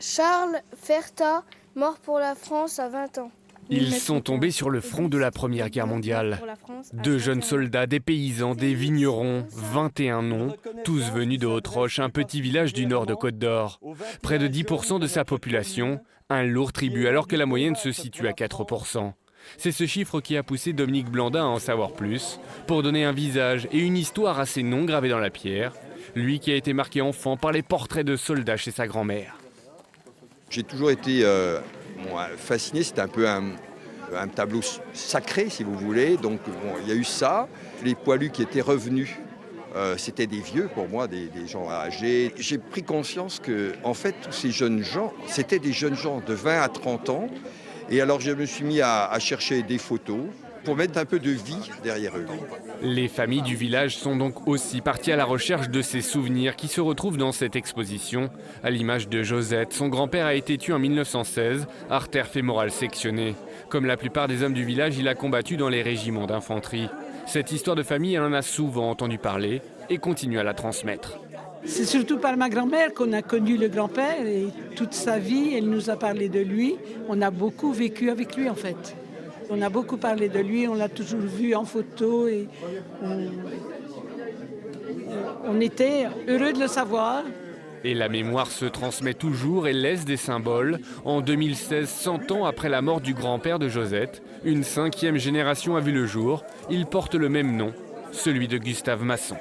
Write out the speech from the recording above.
Charles Fertat, mort pour la France à 20 ans. Ils sont tombés sur le front de la Première Guerre mondiale. 2 jeunes soldats, des paysans, des vignerons, 21 noms, tous venus de Haute-Roche, un petit village du nord de Côte d'Or. Près de 10% de sa population, un lourd tribut alors que la moyenne se situe à 4%. C'est ce chiffre qui a poussé Dominique Blandin à en savoir plus, pour donner un visage et une histoire à ces noms gravés dans la pierre, lui qui a été marqué enfant par les portraits de soldats chez sa grand-mère. J'ai toujours été fasciné, c'était un peu un tableau sacré si vous voulez, donc il y a eu ça. Les poilus qui étaient revenus, c'était des vieux pour moi, des gens âgés. J'ai pris conscience que en fait tous ces jeunes gens, c'était des jeunes gens de 20 à 30 ans. Et alors je me suis mis à chercher des photos pour mettre un peu de vie derrière eux. Les familles du village sont donc aussi parties à la recherche de ces souvenirs qui se retrouvent dans cette exposition. À l'image de Josette, son grand-père a été tué en 1916, artère fémorale sectionnée. Comme la plupart des hommes du village, il a combattu dans les régiments d'infanterie. Cette histoire de famille, elle en a souvent entendu parler et continue à la transmettre. C'est surtout par ma grand-mère qu'on a connu le grand-père et toute sa vie, elle nous a parlé de lui. On a beaucoup vécu avec lui en fait. On a beaucoup parlé de lui, on l'a toujours vu en photo et on était heureux de le savoir. Et la mémoire se transmet toujours et laisse des symboles. En 2016, 100 ans après la mort du grand-père de Josette, une 5e génération a vu le jour. Il porte le même nom, celui de Gustave Masson.